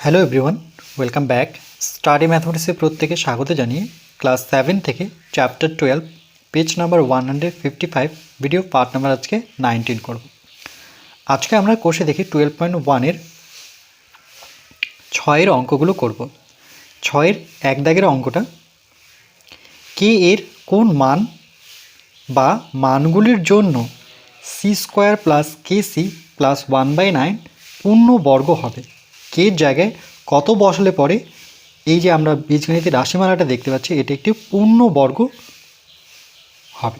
Hello everyone, welcome back. Study ম্যাথমেটিক্সে প্রত্যেকে স্বাগত জানিয়ে ক্লাস 7 থেকে chapter 12 page number 155 video part number আজকে 19 করব। আজকে আমরা কোর্সে দেখি 12.1-এর 6-এর অঙ্কগুলো করব। 6-এর এক দাগের অঙ্কটা কে এর কোন মান বা মানগুলির জন্য C square plus K C plus 1/9 পূর্ণ বর্গ হবে। কে জায়গায় কত বসালে পরে এই যে আমরা বীজগণিতের রাশিমালাটা দেখতে পাচ্ছি এটা একটি পূর্ণ বর্গ হবে।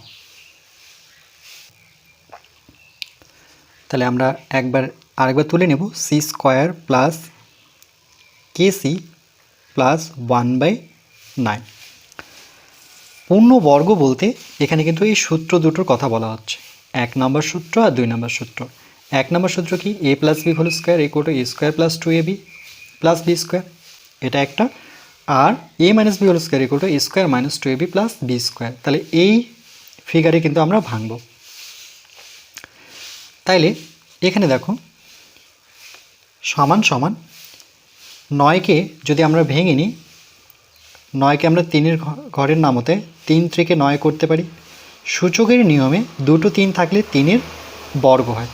তাহলে আমরা আরেকবার তুলে নেব C square plus K C plus 1/9। পূর্ণ বর্গ বলতে এখানে কিন্তু এই সূত্র দুটোর কথা বলা হচ্ছে, 1 নম্বর সূত্র আর 2 নম্বর সূত্র। 1 নম্বর সূত্র কি, a plus B whole square equal to a square plus 2ab plus B square, এটা একটা। আর a minus B whole square equal to a square minus 2ab plus B square. তাহলে এই ফিগারে কিন্তু আমরা ভাঙব। তাইলে এখানে দেখো সমান সমান 9কে যদি আমরা ভেঙে নিই, 9কে আমরা 3-এর ঘরের নামতে 3 থেকে 9 করতে পারি। সূচকের নিয়মে দুটো 3 থাকলে 3-এর বর্গ হয়।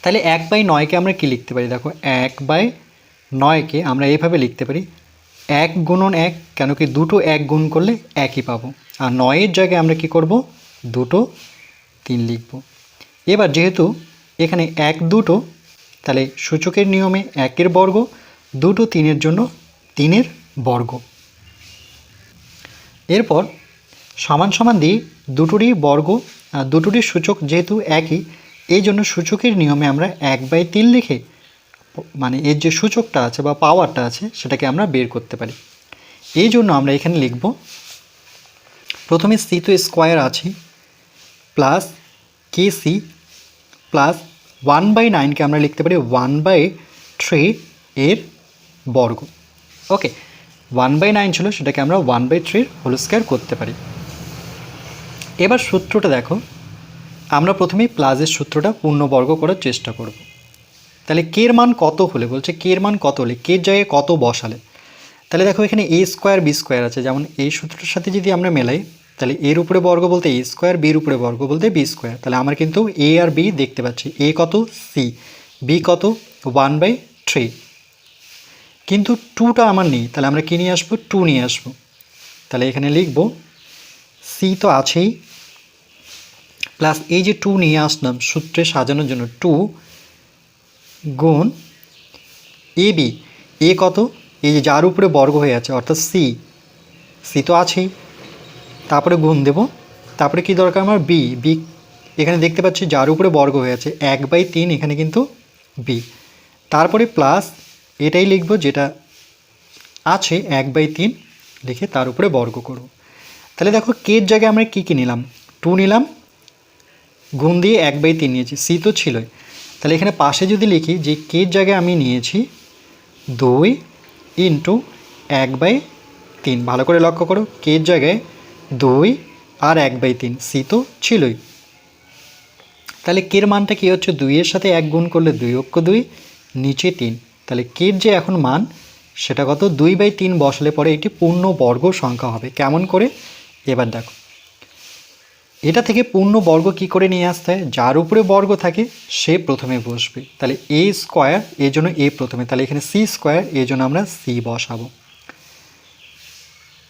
তাহলে 1/9কে আমরা কি লিখতে পারি, দেখো 1/9কে আমরা এইভাবে লিখতে পারি 1 গুণন 1, কেন কি দুটো 1 গুণ করলে 1ই পাবো। আর 9-এর জায়গায় আমরা কি করব, দুটো 3 লিখব। এবার যেহেতু এখানে 1 দুটো, তাহলে সূচকের নিয়মে 1-এর বর্গ, দুটো 3-এর জন্য 3-এর বর্গ। এরপর সমান সমান দিয়ে দুটোরই বর্গ, দুটোরই সূচক যেহেতু একই, এই জন্য সূচকের নিয়মে আমরা 1/3 লিখে মানে এর যে সূচকটা আছে বা পাওয়ারটা আছে সেটাকে আমরা বের করতে পারি। এই জন্য আমরা এখানে লিখব প্রথমে সি তো স্কোয়ার আছে প্লাস কে সি প্লাস 1/9কে আমরা লিখতে পারি 1/3 এর বর্গ। ওকে, 1/9 ছিল, সেটাকে আমরা 1/3 হোল স্কোয়ার করতে পারি। এবার সূত্রটা দেখো, আমরা প্রথমেই প্লাসের সূত্রটা পূর্ণবর্গ করার চেষ্টা করব। তাহলে কের মান কত হলে, বলছে কের মান কত হলে, কের জায়গায় কত বসালে। তাহলে দেখো এখানে এ স্কোয়ার বি স্কোয়ার আছে, যেমন এই সূত্রটার সাথে যদি আমরা মেলাই, তাহলে এর উপরে বর্গ বলতে এ স্কোয়ার, বির উপরে বর্গ বলতে বি স্কোয়ার। তাহলে আমার কিন্তু এ আর বি দেখতে পাচ্ছি, এ কত সি, বি কত 1/3, কিন্তু 2টা আমার নেই। তাহলে আমরা কী নিয়ে আসবো, 2 নিয়ে আসবো। তাহলে এখানে লিখব সি তো আছেই, প্লাস এই যে 2 নিয়ে আসলাম সূত্রে সাজানোর জন্য, 2 গুণ এ বি, এ কত, এই যে যার উপরে বর্গ হয়ে আছে অর্থাৎ সি, সি তো আছেই, তারপরে গুণ দেব। তারপরে কি দরকার আমার, বি, বি এখানে দেখতে পাচ্ছি যার উপরে বর্গ হয়ে আছে 1/3, এখানে কিন্তু বি। তারপরে প্লাস এটাই লিখব যেটা আছে 1/3 লিখে তার উপরে বর্গ করব। তাহলে দেখো কের জায়গায় আমরা কী নিলাম, 2 নিলাম, গুণ দিয়ে 1/3 নিয়েছি, সি তো ছিলই। তাহলে এখানে পাশে যদি লিখি যে কের জায়গায় আমি নিয়েছি 2 ইন্টু 1/3, ভালো করে লক্ষ্য করো, কের জায়গায় 2 আর 1/3, সি তো ছিলই। তাহলে কের মানটা কী হচ্ছে, 2-এর সাথে 1 গুণ করলে 2 অক্ষ 2, নিচে 3। তাহলে কের যে এখন মান সেটা কত, 2/3 বসালে পরে এটি পূর্ণ বর্গ সংখ্যা হবে। কেমন করে, এবার দেখো এটা থেকে পূর্ণ বর্গ কি করে নিয়ে আসতে হয়, যার উপরে বর্গ থাকে সে প্রথমে বসবে। তাহলে এ স্কোয়ার, এই জন্য এ প্রথমে, তাহলে এখানে সি স্কোয়ার, এই জন্য আমরা সি বসাবো।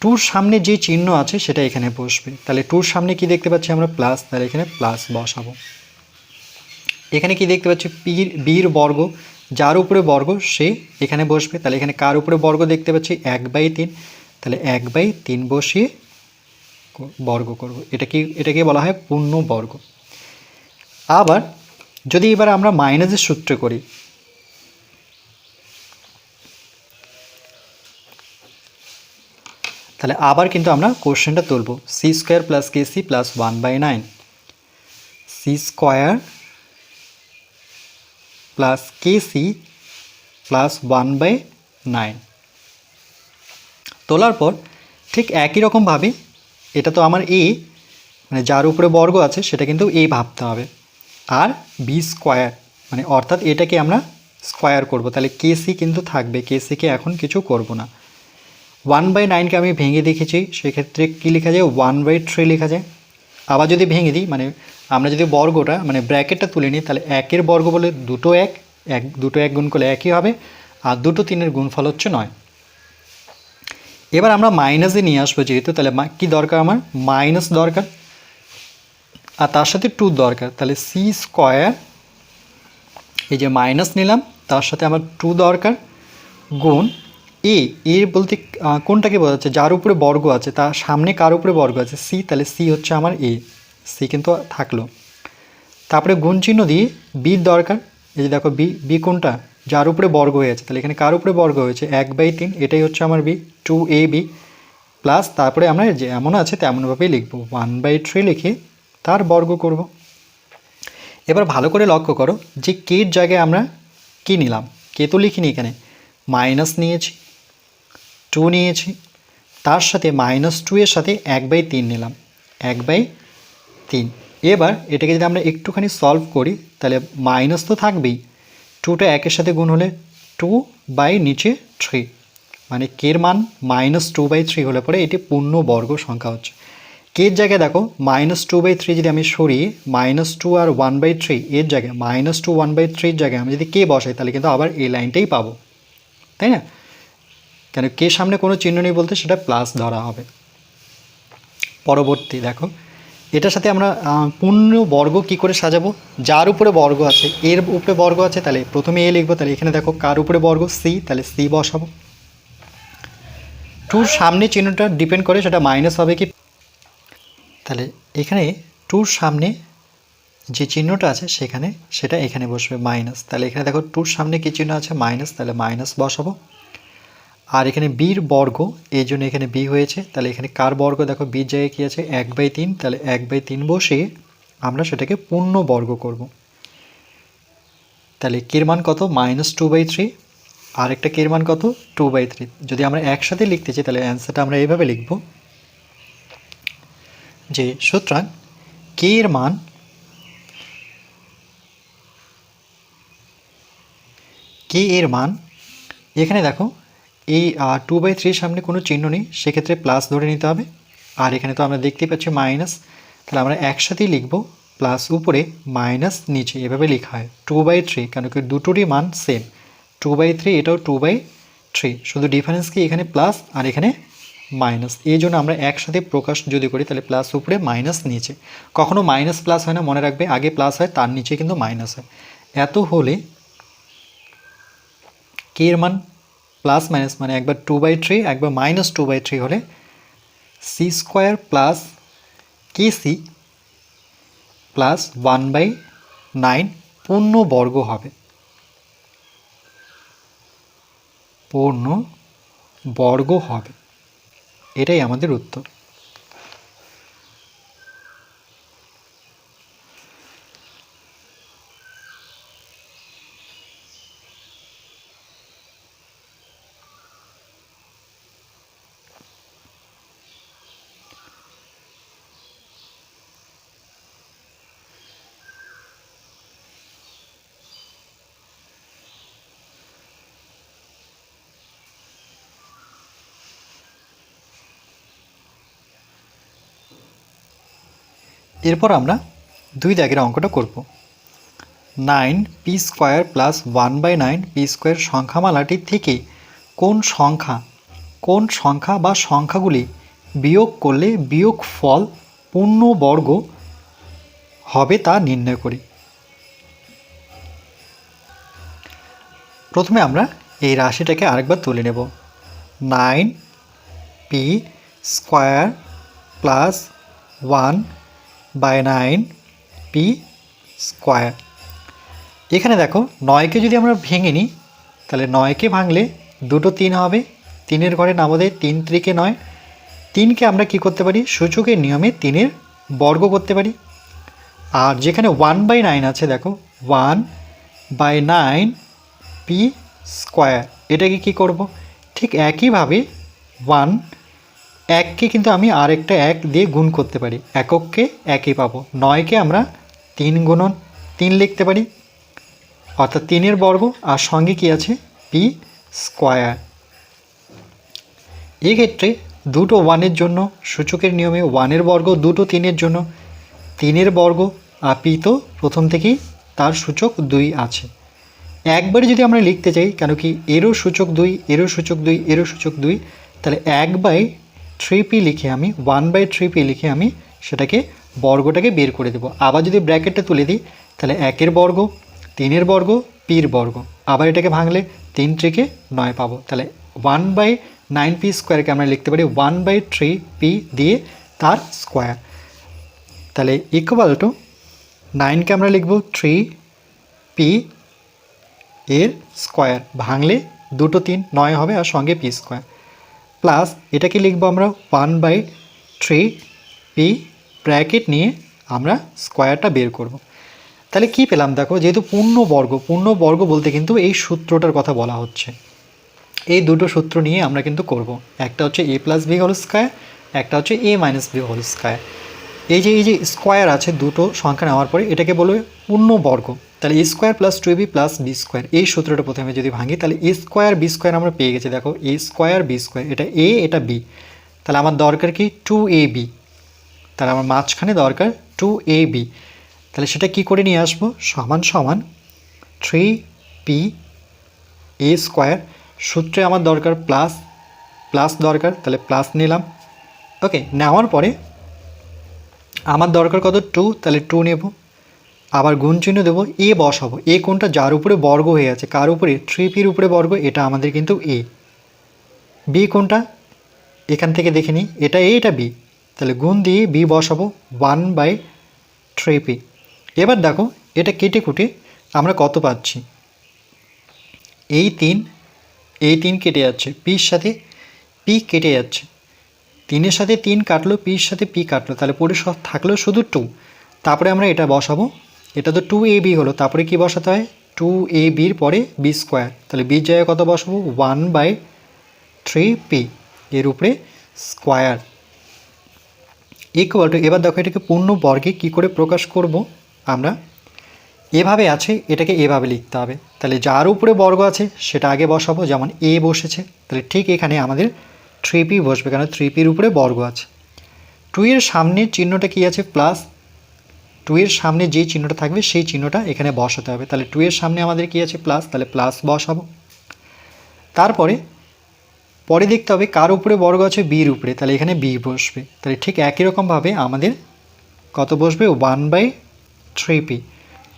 2-র সামনে যে চিহ্ন আছে সেটা এখানে বসবে। তাহলে 2-র সামনে কি দেখতে পাচ্ছি আমরা, প্লাস, তাহলে এখানে প্লাস বসাবো। এখানে কি দেখতে পাচ্ছি, বির বর্গ, যার উপরে বর্গ সে এখানে বসবে। তাহলে এখানে কার উপরে বর্গ দেখতে পাচ্ছি, 1/3, তাহলে 1/3 বসিয়ে বর্গ করব। এটাকে বলা হয় পূর্ণ বর্গ। আবার যদি এবার আমরা মাইনাসের সূত্র করি, তাহলে আবার কিন্তু আমরা কোশ্চেনটা তুলব, C square plus K C plus 1/9, C square plus K C plus 1/9 তোলার পর ঠিক একই রকমভাবে এটা তো আমার এ, মানে যার উপরে বর্গ আছে সেটা কিন্তু এ ভাবতে হবে। আর বি স্কোয়ার মানে অর্থাৎ এটাকে আমরা স্কোয়ার করব, তাহলে কেসি কিন্তু থাকবে, কেসিকে এখন কিছু করব না। 1/9কে আমি ভেঙে দেখেছি, সেক্ষেত্রে কী লেখা যায় 1/3 লেখা যায়। আবার যদি ভেঙে দিই, মানে আমরা যদি বর্গটা মানে ব্র্যাকেটটা তুলে নিই, তাহলে একের বর্গ বলে দুটো এক, দুটো এক গুণ করলে একই হবে, আর দুটো তিনের গুণফল হচ্ছে 9। এবার আমরা মাইনাসে নিয়ে আসবো যেহেতু, তাহলে কি দরকার আমার মাইনাস দরকার, আর তার সাথে 2 দরকার, তাহলে সি স্কোয়ার, এই যে মাইনাস নিলাম, তার সাথে আমার 2 দরকার, গুণ এর বলতে কোনটাকে বোঝাচ্ছে, যার উপরে বর্গ আছে তার সামনে কার উপরে বর্গ আছে সি, তাহলে সি হচ্ছে আমার সি কিন্তু থাকলো। তারপরে গুণ চিহ্ন দিয়ে বির দরকার, এই যে দেখো বি কোনটা, যার উপরে বর্গ হয়ে আছে, তাহলে এখানে কার উপরে বর্গ হয়েছে 1/3, এটাই হচ্ছে আমার বি, 2ab প্লাস, তারপরে আমরা যে এমন আছে তেমনভাবেই লিখব, 1/3 লিখে তার বর্গ করব। এবার ভালো করে লক্ষ্য করো যে কের জায়গায় আমরা কি নিলাম, কে তো লিখিনি এখানে, মাইনাস নিয়েছি, 2 নিয়েছি, তার সাথে -2 এর সাথে 1/3 নিলাম, 1/3। এবার এটাকে যদি আমরা একটুখানি সলভ করি, তাহলে মাইনাস তো থাকবেই, 2টা একের সাথে গুণ হলে 2/3, মানে কের মান -2/3 হলে পরে এটি পূর্ণ বর্গ সংখ্যা হচ্ছে। কের জায়গায় দেখো -2/3 যদি আমি সরিয়ে -2 আর 1/3 এর জায়গায় -2 1/3 জায়গায় আমি যদি কে বসাই, তাহলে কিন্তু আবার এই লাইনটাই পাবো, তাই না? কেন কে সামনে কোনো চিহ্ন নেই বলতে সেটা প্লাস ধরা হবে। পরবর্তী দেখো, এটার সাথে আমরা পূর্ণ বর্গ কি করে সাজাবো, যার উপরে বর্গ আছে, এর উপরে বর্গ আছে, তাহলে প্রথমে এ লিখবো, তাহলে এখানে দেখো কার উপরে বর্গ সি, তাহলে সি বসাবো। 2র সামনে চিহ্নটা ডিপেন্ড করে সেটা মাইনাস হবে কি, তাহলে এখানে 2র সামনে যে চিহ্নটা আছে সেখানে সেটা এখানে বসবে মাইনাস, তাহলে এখানে দেখো 2র সামনে কী চিহ্ন আছে মাইনাস, তাহলে মাইনাস বসাবো। আর এখানে বির বর্গ, এই জন্য এখানে বি হয়েছে, তাহলে এখানে কার বর্গ দেখো বির জায়গায় কী আছে 1/3, তাহলে 1/3 বসিয়ে আমরা সেটাকে পূর্ণ বর্গ করব। তাহলে কের মান কত -2/3, আর একটা কের মান কত 2/3। যদি আমরা একসাথে লিখতে চাই তাহলে অ্যান্সারটা আমরা এইভাবে লিখব যে সুতরাং কে এর মান এখানে দেখো এই 2/3 সামনে কোনো চিহ্ন নেই, সেক্ষেত্রে প্লাস ধরে নিতে হবে, আর এখানে তো আমরা দেখতেই পাচ্ছি মাইনাস, তাহলে আমরা একসাথেই লিখব প্লাস উপরে মাইনাস নিচে, এভাবে লেখা হয় 2/3, কেন কি দুটোরই মান সেম, 2/3 এটাও 2/3, শুধু ডিফারেন্স কি এখানে প্লাস আর এখানে মাইনাস, এই জন্য আমরা একসাথে প্রকাশ যদি করি তাহলে প্লাস উপরে মাইনাস নিচে, কখনো মাইনাস প্লাস হয় না, মনে রাখবে আগে প্লাস হয় তার নিচে কিন্তু মাইনাস হয়। এত হলে কে এর মান প্লাস মাইনাস মানে একবার 2/3 একবার -2/3 হলে C square plus K C plus 1/9 পূর্ণ বর্গ হবে, পূর্ণ বর্গ হবে, এটাই আমাদের উত্তর। এরপর আমরা 2 দাগের অঙ্কটা করব। 9p² প্লাস 1/9p² সংখ্যামালাটি থেকে কোন সংখ্যা বা সংখ্যাগুলি বিয়োগ করলে বিয়োগফল পূর্ণবর্গ হবে তা নির্ণয় করি। প্রথমে আমরা এই রাশিটাকে আরেকবার তুলে নেব, 9p² প্লাস 1/9p²। এখানে দেখো 9কে যদি আমরা ভেঙে নিই, তাহলে 9কে ভাঙলে দুটো 3 হবে, 3-এর ঘরে নামাতে 3 × 9, 3কে আমরা কি করতে পারি সূচকের নিয়মে 3-এর বর্গ করতে পারি। আর যেখানে 1/9 আছে দেখো 1/9p², এটাকে কি করব ঠিক একইভাবে 1কে কিন্তু আমি আরেকটা 1 দিয়ে গুণ করতে পারি, একককে একই পাবো, 9কে আমরা 3 × 3 লিখতে পারি, অর্থাৎ 3 বর্গ আর সঙ্গে কি আছে পি স্কোয়ার। এক্ষেত্রে দুটো 1-এর জন্য সূচকের নিয়মে 1-এর বর্গ, দুটো 3-এর জন্য 3-এর বর্গ, আর পি তো প্রথম থেকেই তার সূচক 2 আছে। একবারে যদি আমরা লিখতে চাই, কেন কি এরও সূচক 2, এরও সূচক 2, এরও সূচক 2, তাহলে 1/3p লিখে আমি 1/3p লিখে আমি সেটাকে বর্গটাকে বের করে দেব। আবার যদি ব্র্যাকেটটা তুলে দিই তাহলে 1-এর বর্গ, 3-এর বর্গ, পির বর্গ, আবার এটাকে ভাঙলে 3 × 9 পাবো। তাহলে 1/9p স্কোয়ারকে আমরা লিখতে পারি 1/3p দিয়ে তার স্কোয়ার। তাহলে ইকুয়াল টু 9কে আমরা লিখব 3p এর স্কোয়ার, ভাঙলে দুটো 3 9 হবে আর সঙ্গে পি স্কোয়ার, প্লাস এটাকে লিখব আমরা 1/3p ব্র্যাকেট নিয়ে আমরা স্কোয়ারটা বের করব। তাহলে কি পেলাম দেখো, যেহেতু পূর্ণ বর্গ বলতে কিন্তু এই সূত্রটার কথা বলা হচ্ছে। এই দুটো সূত্র নিয়ে আমরা কিন্তু করব। একটা হচ্ছে a + b হোল স্কোয়ার, একটা হচ্ছে a - b হোল স্কোয়ার। এই যে স্কোয়ার আছে দুটো সংখ্যা নেওয়ার পরে এটাকে বলবে পূর্ণ বর্গ। তাহলে a² + 2ab + b², এই সূত্রটা প্রথমে যদি ভাঙি তাহলে a² b² আমরা পেয়ে গেছি। দেখো a² b², এটা a এটা b, তাহলে আমার দরকার কি 2ab, তাহলে আমার মাঝখানে দরকার 2ab। তাহলে সেটা কি করে নিয়ে আসবো, সমান সমান 3p a², সূত্রে আমার দরকার প্লাস দরকার, তাহলে প্লাস নিলাম। ওকে, নেওয়ার পরে আমার দরকার কত 2, তাহলে 2 নেব, আবার গুণ চিহ্ন দেবো, এ বসাবো। এ কোনটা, যার উপরে বর্গ হয়ে আছে, কার উপরে 3pর উপরে বর্গ, এটা আমাদের কিন্তু এ। বি কোনটা এখান থেকে দেখে নিই, এটা এ এটা বি, তাহলে গুণ দিয়ে বি বসাবো 1/3p। এবার দেখো এটা কেটে কুটে আমরা কত পাচ্ছি, এই 3 কেটে যাচ্ছে, পির সাথে পি কেটে যাচ্ছে, 3-এর সাথে 3 কাটলো, পির সাথে পি কাটলো, তাহলে পরে সব থাকলো শুধু 2। তারপরে আমরা এটা বসাবো, এটা তো 2ab হলো, তারপরে কি বসাতে হয় 2ab পরে b², তাহলে বির জায়গায় কত বসাবো 1/3p এর উপরে স্কোয়ার ইকুয়াল টু। এবার দেখো এটাকে পূর্ণ বর্গে কী করে প্রকাশ করব, আমরা এভাবে আছে, এটাকে এভাবে লিখতে হবে। তাহলে যার উপরে বর্গ আছে সেটা আগে বসাবো, যেমন a বসেছে, তাহলে ঠিক এখানে আমাদের 3p বসবে, কারণ 3pর উপরে বর্গ আছে। 2 এর সামনে চিহ্নটা কি আছে প্লাস, 2 এর সামনে যে চিহ্নটা থাকবে সেই চিহ্নটা এখানে বসাতে হবে। তাহলে 2 এর সামনে আমাদের কি আছে প্লাস, তাহলে প্লাস বসাবো। তারপরে দেখতে হবে কার উপরে বর্গ আছে, বির উপরে, তাহলে এখানে বি বসবে। তাহলে ঠিক একই রকমভাবে আমাদের কত বসবে 1/3p।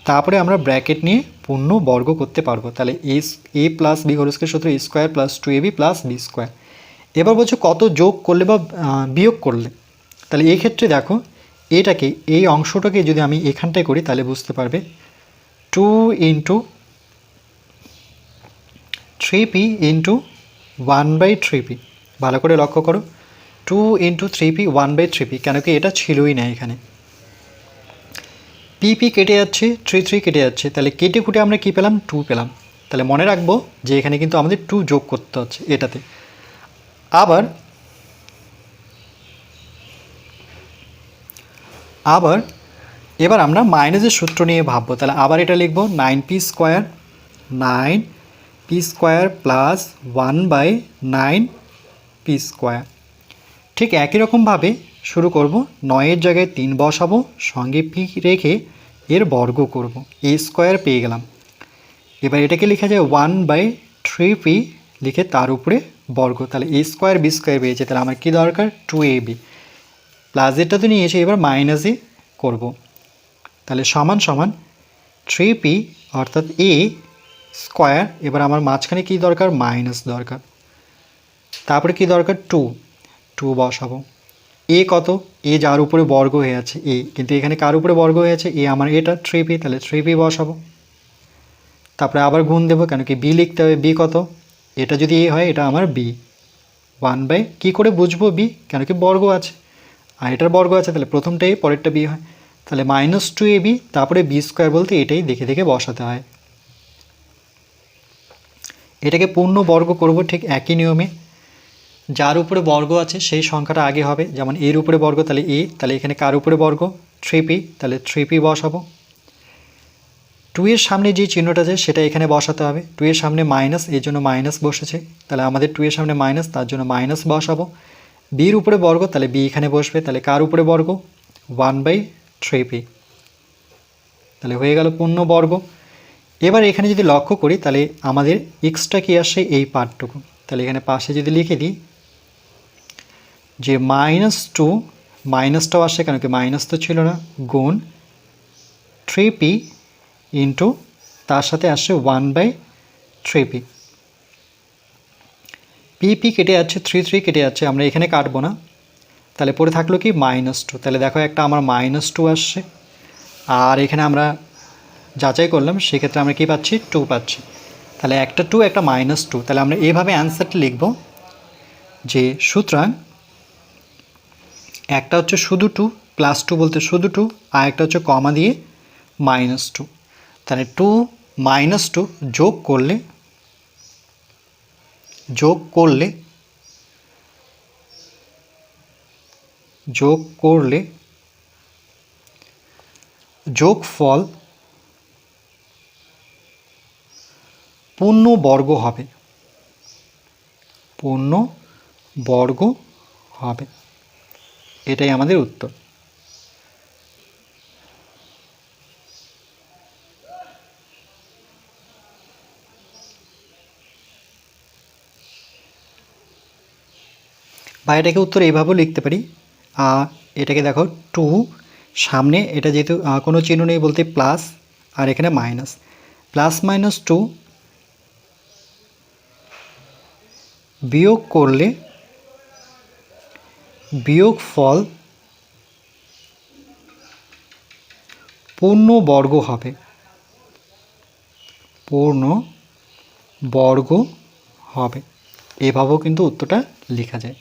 তারপরে আমরা ব্র্যাকেট নিয়ে পূর্ণ বর্গ করতে পারবো। তাহলে a + b হোল স্কয়ার সূত্র a² + 2ab + b²। এবার বলছো কত যোগ করলে বা বিয়োগ করলে, তাহলে এই ক্ষেত্রে দেখো এটাকে, এই অংশটাকে যদি আমি এখানটায় করি তাহলে বুঝতে পারবে 2 × 3p × 1/3p। ভালো করে লক্ষ্য করো, 2 × 3p 1/3p, কেন কি এটা ছিলই না এখানে। p কেটে যাচ্ছে, 3 কেটে যাচ্ছে, তাহলে কেটে কুটে আমরা কি পেলাম 2 পেলাম। তাহলে মনে রাখবো যে এখানে কিন্তু আমাদের 2 যোগ করতে হচ্ছে এটাতে। আবার এবার আমরা মাইনাসের সূত্র নিয়ে ভাববো। তাহলে আবার এটা লিখবো 9p² প্লাস 1/9p²। ঠিক একই রকমভাবে শুরু করব, 9-এর জায়গায় 3 বসাবো, সঙ্গে পি রেখে এর বর্গ করব, a² পেয়ে গেলাম। এবার এটাকে লেখা যায় 1/3p লিখে তার উপরে বর্গ, তাহলে a² b² পেয়েছে। তাহলে আমার কি দরকার 2ab, প্লাসেরটা তো নিয়েছে, এবার মাইনাসে করব। তাহলে সমান সমান 3p অর্থাৎ a², এবার আমার মাঝখানে কি দরকার মাইনাস দরকার, তারপরে কি দরকার 2 বসাবো। এ কত, এ যার উপরে বর্গ হয়ে আছে এ, কিন্তু এখানে কার উপরে বর্গ হয়ে আছে এ, আমার এটা 3p, তাহলে 3p বসাবো। তারপরে আবার গুণ দেবো, কেন কি বি লিখতে হবে, বি কত, এটা যদি এ হয় এটা আমার বি 1/, কী করে বুঝবো বি, কেন কি বর্গ আছে আর এটার বর্গ আছে, তাহলে প্রথমটা এ পরেরটা বি হয়, তাহলে -2ab, তারপরে b² বলতে এটাই দেখে দেখে বসাতে হয়। এটাকে পূর্ণ বর্গ করব ঠিক একই নিয়মে, যার উপরে বর্গ আছে সেই সংখ্যাটা আগে হবে, যেমন এর উপরে বর্গ তাহলে এ, তাহলে এখানে কার উপরে বর্গ 3p, তাহলে 3p বসাবো। টু এর সামনে যে চিহ্নটা আছে সেটা এখানে বসাতে হবে। টু এর সামনে মাইনাস, এর জন্য মাইনাস বসেছে, তাহলে আমাদের টু এর সামনে মাইনাস, তার জন্য মাইনাস বসাবো। বির উপরে বর্গ, তাহলে বি এখানে বসবে, তাহলে কার উপরে বর্গ? 1/3p, তাহলে হয়ে গেল পূর্ণ বর্গ। এবার এখানে যদি লক্ষ্য করি তাহলে আমাদের এক্সট্রা কি আসে? এই পার্টটুকু, তাহলে এখানে পাশে যদি লিখে দিই যে -2, মাইনাসটাও আসে কেন কি মাইনাস তো ছিল না, গুণ 3p ইন্টু তার সাথে আসছে 1/3p। পি কেটে যাচ্ছে, 3 কেটে যাচ্ছে, আমরা এখানে কাটবো না, তাহলে পরে থাকলো কি -2। তাহলে দেখো একটা আমার -2 আসছে, আর এখানে আমরা যাচাই করলাম, সেক্ষেত্রে আমরা কি পাচ্ছি? 2 পাচ্ছি। তাহলে একটা 2 একটা -2, তাহলে আমরা এইভাবে অ্যান্সারটা লিখব যে সুতরাং একটা হচ্ছে শুধু 2, +2 বলতে শুধু 2, আর একটা হচ্ছে কমা দিয়ে -2। তাহলে 2 -2 যোগ করলে যোগফল পূর্ণ বর্গ হবে, এটাই আমাদের উত্তর। বা এটাকে উত্তর এইভাবেও লিখতে পারি, এটাকে দেখো 2 সামনে, এটা যেহেতু কোনো চিহ্ন নেই বলতে প্লাস, আর এখানে মাইনাস, +-2 বিয়োগ করলে বিয়োগফল পূর্ণ বর্গ হবে, এভাবেও কিন্তু উত্তরটা লেখা যায়।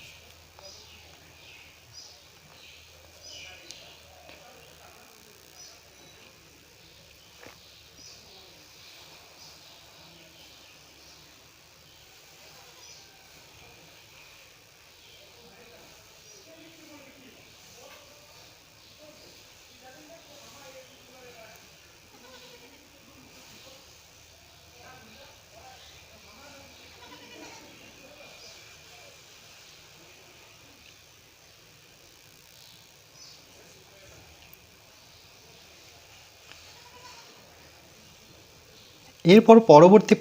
এরপর পরবর্তী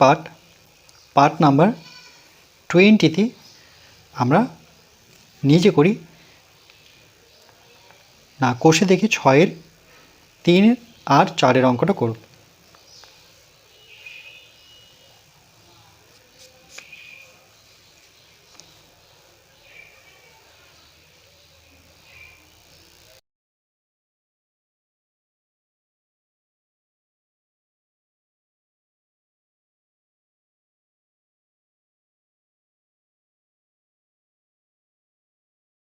পার্ট নাম্বার 20তে আমরা নিজে করি না, কষে দেখি 6-এর 3 আর 4-এর অঙ্কটা করব।